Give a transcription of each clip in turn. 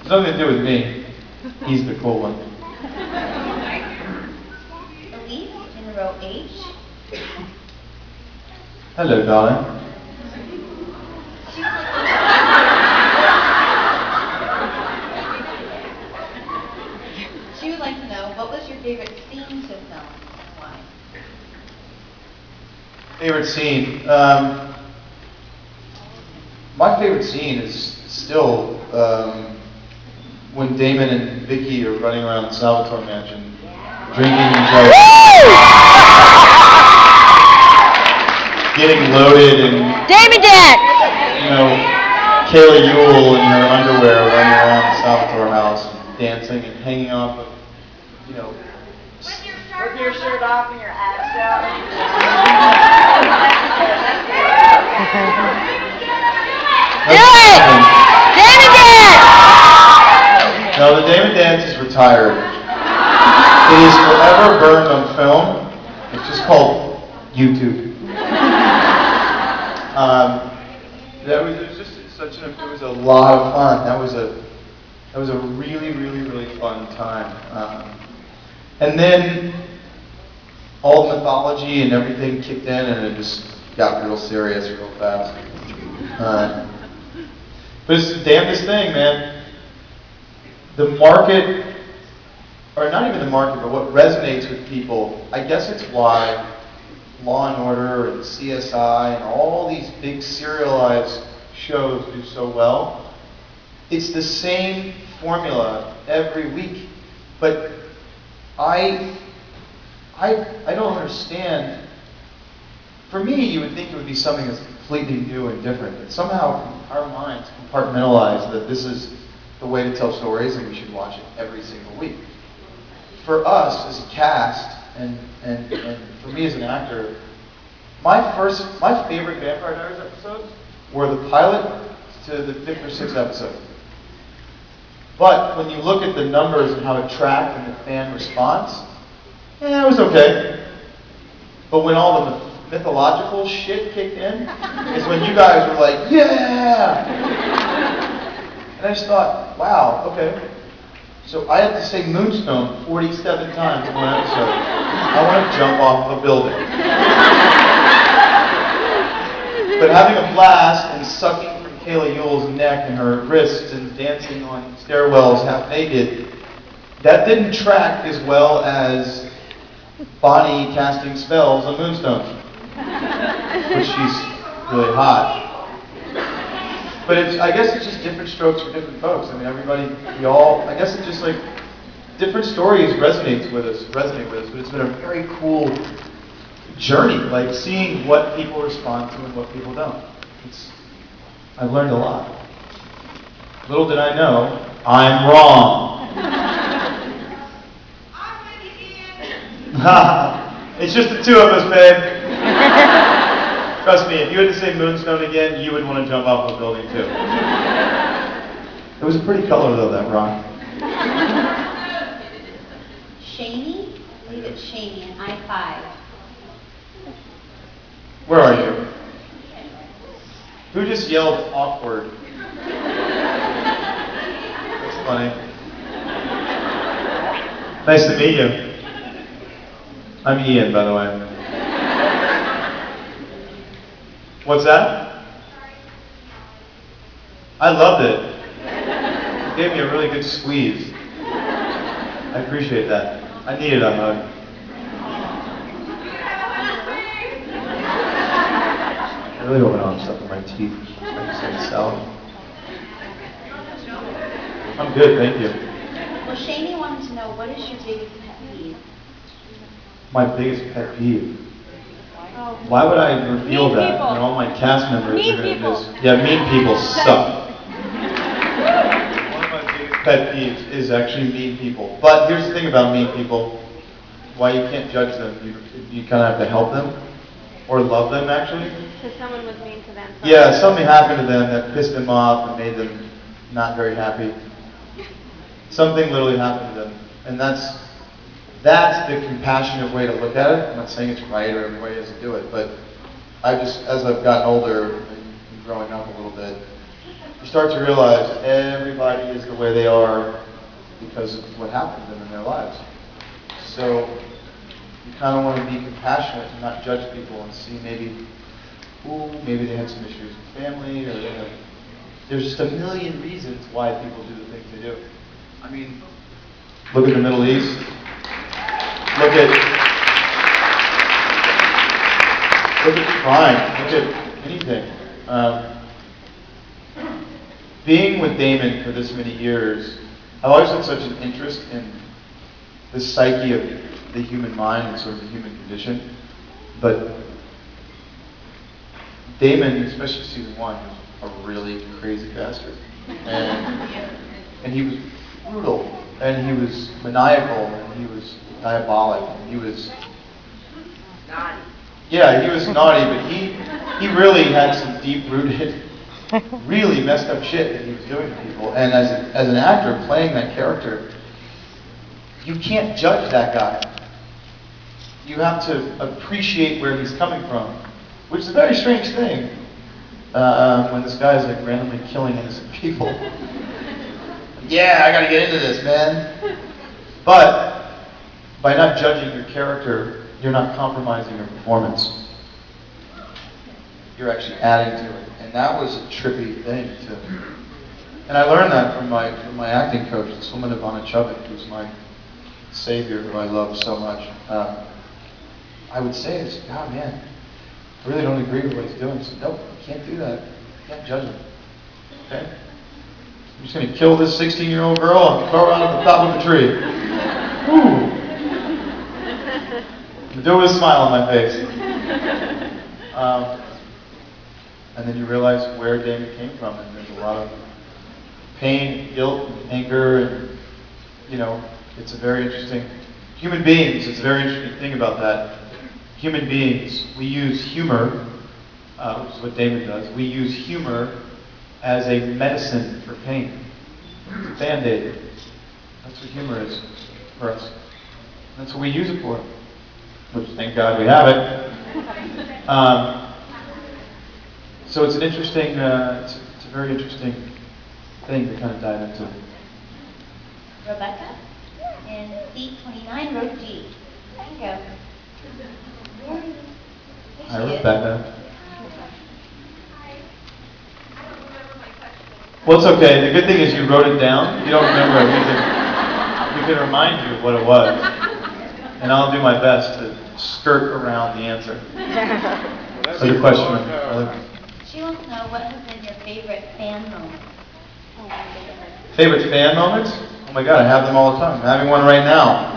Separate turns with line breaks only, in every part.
nothing to do with me. He's the cool one.
Elise in row H.
Hello, darling.
She would like to know, what was your favorite scene to film and why?
Favorite scene? My favorite scene is still when Damon and Vicky are running around the Salvatore mansion, drinking each other, getting loaded, and
Damon Dad!
you know, Kayla Ewell in her underwear running around the Salvatore house, dancing and hanging off of, you know.
With your shirt off and your abs out.
Do it! Damon Dad!
No, the Damon dance is retired. It is forever burned on film. It's just called YouTube. It was just such it was a lot of fun. That was a really, really, really fun time. And then all the mythology and everything kicked in, and it just got real serious real fast. But it's the damnedest thing, man. The market, or not even the market, but what resonates with people, I guess it's why Law and Order and CSI and all these big serialized shows do so well. It's the same formula every week, but I don't understand. For me, you would think it would be something that's completely new and different, but somehow our minds compartmentalize that this is the way to tell stories and we should watch it every single week. For us as a cast, and for me as an actor, my favorite Vampire Diaries episodes were the pilot to the 5th or 6th episode. But when you look at the numbers and how it tracked and the fan response, it was okay. But when all the mythological shit kicked in, is when you guys were like, yeah! And I just thought, wow, okay. So I had to say Moonstone 47 times in one episode. I want to jump off of a building. But having a blast and sucking from Kayla Ewell's neck and her wrists and dancing on stairwells half naked, that didn't track as well as Bonnie casting spells on Moonstone. But she's really hot. But I guess it's just different strokes for different folks. I mean, I guess it's just like different stories resonate with us, but it's been a very cool journey, like seeing what people respond to and what people don't. I've learned a lot. Little did I know, I'm wrong. It's just the two of us, babe. Trust me, if you had to say Moonstone again, you would want to jump off a building too. It was a pretty color though, that rock.
Shamey? I believe it's Shamey in I-5.
Where are you? Who just yelled awkward? That's funny. Nice to meet you. I'm Ian, by the way. What's that? I loved it. You gave me a really good squeeze. I appreciate that. I needed a hug. I really hope I don't have stuff in my teeth. I just like salad. I'm good, thank you.
Well, Shamey wanted to know, what is your biggest pet peeve?
My biggest pet peeve. Why would I reveal
Mean
that?
people.
And all my cast members
Mean
are going to
people.
just... Yeah, mean people suck. One of my biggest pet peeves is actually mean people. But here's the thing about mean people. Why you can't judge them. You kind of have to help them. Or love them, actually.
Because someone was mean to them.
Yeah, something happened to them that pissed them off and made them not very happy. Something literally happened to them. And that's the compassionate way to look at it. I'm not saying it's right or everybody has to do it, but as I've gotten older and growing up a little bit, start to realize everybody is the way they are because of what happened to them in their lives. So you kind of want to be compassionate and not judge people and see maybe they had some issues with family, or there's just a million reasons why people do the things they do. I mean, look at the Middle East. Look at crime. Look at anything. Being with Damon for this many years, I've always had such an interest in the psyche of the human mind and sort of the human condition. But Damon, especially season 1, was a really crazy bastard. And he was brutal, and he was maniacal, and he was diabolic, and he was
Naughty.
yeah, he was naughty, but he really had some deep-rooted, really messed up shit that he was doing to people. And as an actor playing that character, you can't judge that guy. You have to appreciate where he's coming from, which is a very strange thing when this guy is like randomly killing innocent people. Yeah, I gotta get into this, man. But by not judging your character, you're not compromising your performance. You're actually adding to it. And that was a trippy thing to. And I learned that from my acting coach, this woman Ivana Chubbuck, who's my savior, who I love so much. I would say this, God, man, I really don't agree with what he's doing. She said, nope, you can't do that. You can't judge him. Okay? I'm just going to kill this 16-year-old girl and throw her out at the top of a tree. Woo. Do it with a smile on my face. And then you realize where Damon came from, and there's a lot of pain, guilt, and anger, and it's a very interesting. Human beings, it's a very interesting thing about that. Human beings, we use humor, which is what Damon does. We use humor as a medicine for pain. It's a Band-Aid. That's what humor is for us. That's what we use it for. Which, thank God we have it. So it's an interesting, it's a very interesting thing to kind of dive into.
Rebecca in seat 29, row G. Thank you.
Hi, Rebecca. Well, it's okay. The good thing is you wrote it down. You don't remember it. We can remind you of what it was. And I'll do my best to skirt around the answer. So the question.
She wants to know what has been your favorite fan moment.
Favorite fan moments? Oh my God, I have them all the time. I'm having one right now.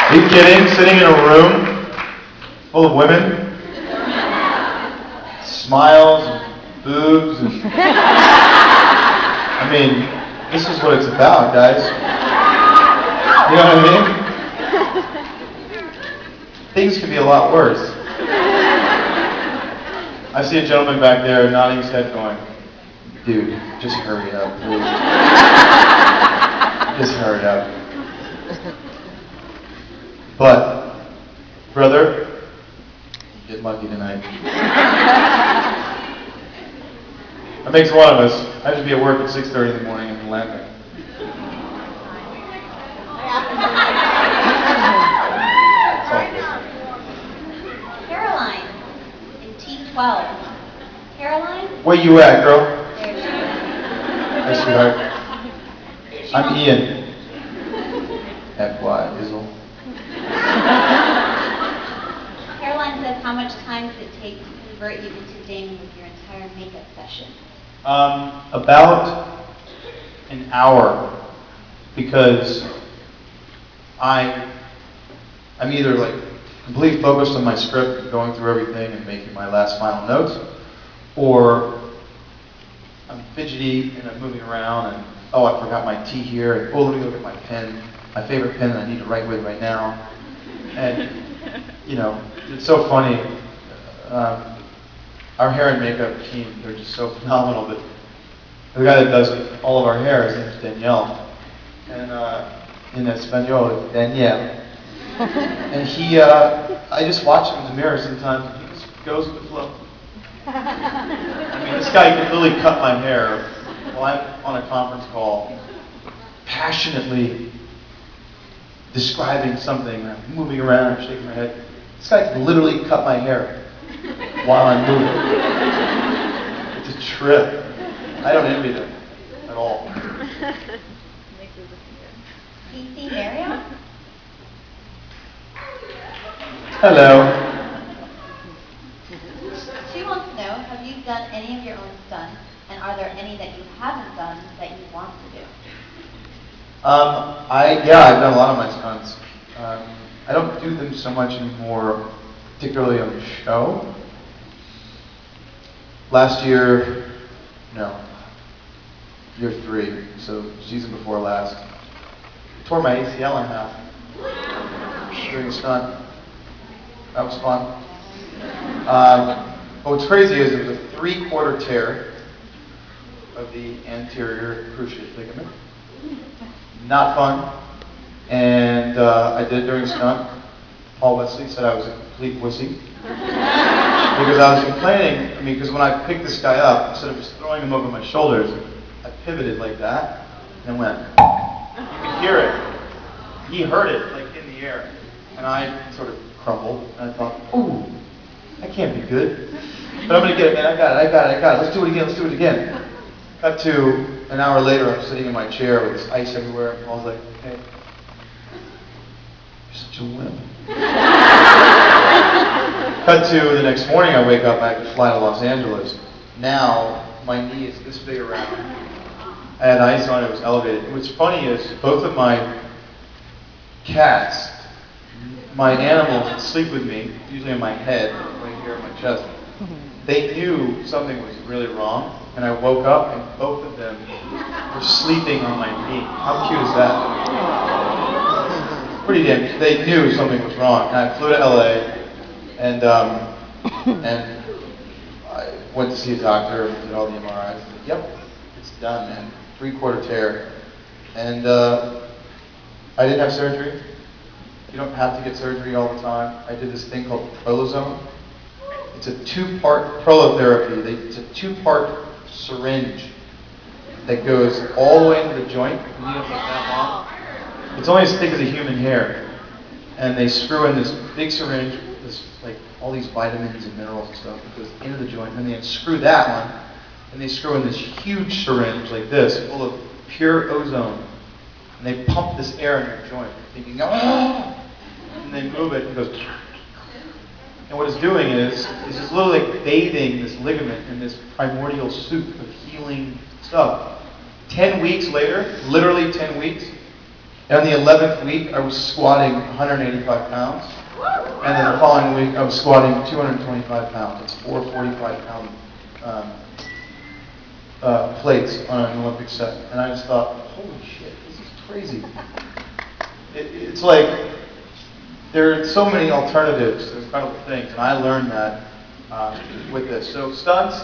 Are you kidding? Sitting in a room full of women? Smiles and boobs and I mean, this is what it's about, guys. You know what I mean? Things could be a lot worse. I see a gentleman back there nodding his head going, dude, just hurry up, please. Just hurry up. But, brother, you get lucky tonight. That makes one of us. I have to be at work at 6:30 in the morning and laughing.
Caroline in T12. Caroline?
Where you at, girl?
There she is.
Hey, sweetheart. I'm Ian. F.Y. Izzle.
Caroline says, how much time does it take to convert you into Damon with your entire makeup session?
About an hour, because I'm either like completely focused on my script and going through everything and making my last final notes, or I'm fidgety and I'm moving around and oh, I forgot my tea here, and oh, let me look at my pen, my favorite pen that I need to write with right now. And it's so funny. Our hair and makeup team, they're just so phenomenal. But the guy that does all of our hair, his name is Danielle. And in Espanol, Danielle. And I just watch him in the mirror sometimes, and he just goes with the flow. I And this guy could literally cut my hair while I'm on a conference call, passionately describing something, and I'm moving around and shaking my head. This guy could literally cut my hair while I'm moving. It's a trip. I don't envy them at all.
PC Mario?
Hello.
She wants to know, have you done any of your own stunts, and are there any that you haven't done that you want to do?
I've done a lot of my stunts. I don't do them so much anymore, particularly on the show. Last year, no, year 3, so season before last, I tore my ACL in half during a stunt. That was fun. But what's crazy is it was a 3/4 tear of the anterior cruciate ligament. Not fun. And I did it during a stunt. Paul Wesley said I was a complete wussy. Because I was complaining, because when I picked this guy up, instead of just throwing him over my shoulders, I pivoted like that and went. You could hear it. He heard it, like in the air. And I sort of crumbled, and I thought, ooh, that can't be good. But I'm going to get it, man. I got it. Let's do it again. Cut to an hour later, I'm sitting in my chair with this ice everywhere, and Paul's like, hey, you're such a wimp. Cut to the next morning, I wake up, I have to fly to Los Angeles. Now, my knee is this big around. I had ice on it, it was elevated. What's funny is, both of my cats, my animals that sleep with me, usually on my head, right here on my chest, they knew something was really wrong, and I woke up and both of them were sleeping on my knee. How cute is that? Pretty damn cute. They knew something was wrong, and I flew to LA, and I went to see a doctor, did all the MRIs. Said, yep, it's done, man. 3/4 tear, and I didn't have surgery. You don't have to get surgery all the time. I did this thing called prolozone. It's a 2-part prolotherapy. It's a 2-part syringe that goes all the way into the joint. The needle's like that long. It's only as thick as a human hair. And they screw in this big syringe, like all these vitamins and minerals and stuff that goes into the joint. And they unscrew that one, and they screw in this huge syringe like this, full of pure ozone. And they pump this air in your joint, thinking, oh! And they move it, and it goes. And what it's doing is it's literally like bathing this ligament in this primordial soup of healing stuff. 10 weeks later, literally 10 weeks, and on the 11th week, I was squatting 185 pounds. And then the following week, I was squatting 225 pounds. It's 4 45-pound plates on an Olympic set. And I just thought, holy shit, this is crazy. It's like, there are so many alternatives to incredible things, and I learned that with this. So stunts,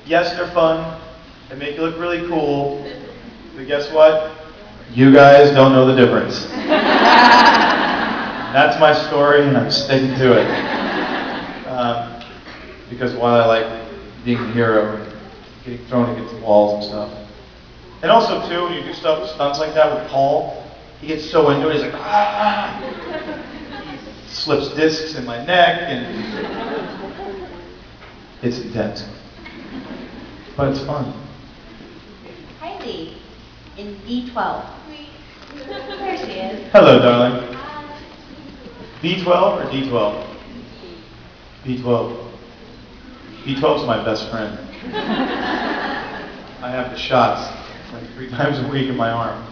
yes, they're fun. They make you look really cool. But guess what? You guys don't know the difference. That's my story, and I'm sticking to it. Because while I like being the hero and getting thrown against the walls and stuff. And also, too, when you do stunts like that with Paul, he gets so into it, he's like, ah! Slips discs in my neck, and it's intense. But it's fun.
Kylie, in B12. There she is.
Hello, darling. B12 or D12? B12. B12 is my best friend. I have the shots like 3 times a week in my arm.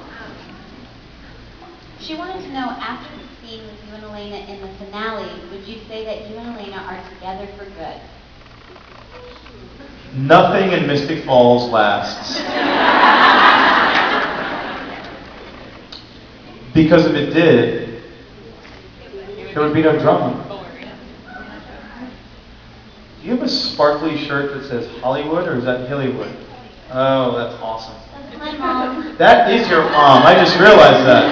She wanted to know, after the scene with you and Elena in the finale, would you say that you and Elena are together for good?
Nothing in Mystic Falls lasts. Because if it did, there would be no drama. Do you have a sparkly shirt that says Hollywood, or is that Hillywood? Oh, that's awesome.
That's my mom.
That is your mom. I just realized that.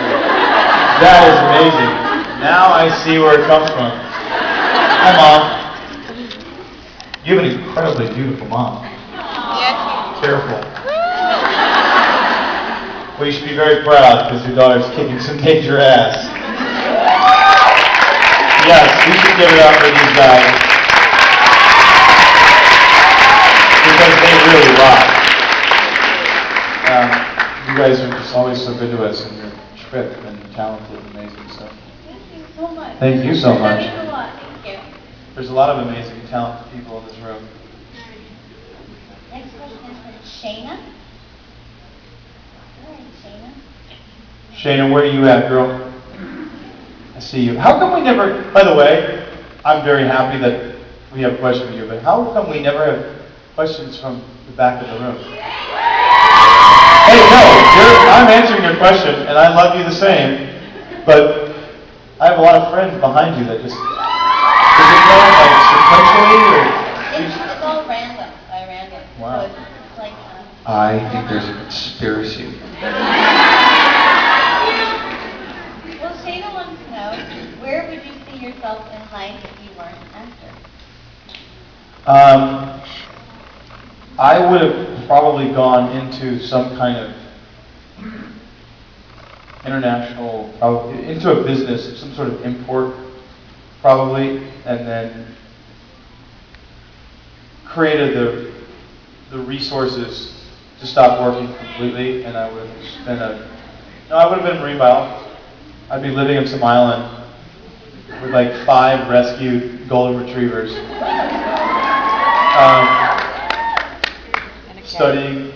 That is amazing. Now I see where it comes from. Hi, Mom. You have an incredibly beautiful mom. Careful. Well, you should be very proud because your daughter's kicking some major ass. Yes, we should give it up for these guys. Because they really rock. You guys are just always so good to us, and you're tripped and talented and amazing. So
Thank you so much.
thank you so much.
That means a lot. Thank you.
There's a lot of amazing, talented people in this room.
Next question is from Shayna. All right, Shayna.
Shayna, where are you at, girl? I see you. How come we never, by the way, I'm very happy that we have a question for you, but how come we never have questions from the back of the room? Hey, no, I'm answering your question, and I love you the same, but I have a lot of friends behind you that just, is it going like sequentially, or?
It's all random, by random.
Wow.
So it's like,
I think there's a conspiracy.
well, Shayna wants to know, where would you see yourself in life if you weren't an actor?
I would have probably gone into some kind of international, into a business, some sort of import, probably, and then created the resources to stop working completely, and I would have spent I would have been a marine biologist. I'd be living in some island with like 5 rescued golden retrievers. Studying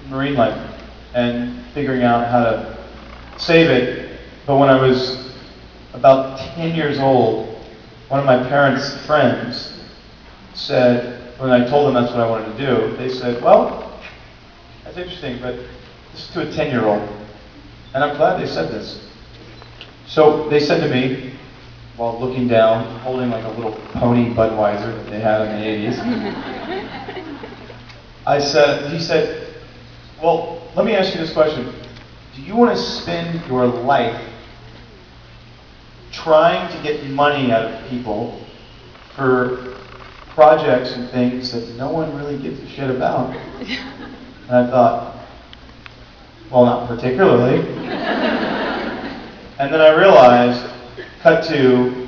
marine life and figuring out how to save it. But when I was about 10 years old, one of my parents' friends said, when I told them that's what I wanted to do, they said, well, that's interesting, but this is to a 10-year-old. And I'm glad they said this. So they said to me, while looking down, holding like a little pony Budweiser that they had in the 80s, he said, well, let me ask you this question. Do you want to spend your life trying to get money out of people for projects and things that no one really gives a shit about? And I thought, well, not particularly. And then I realized, cut to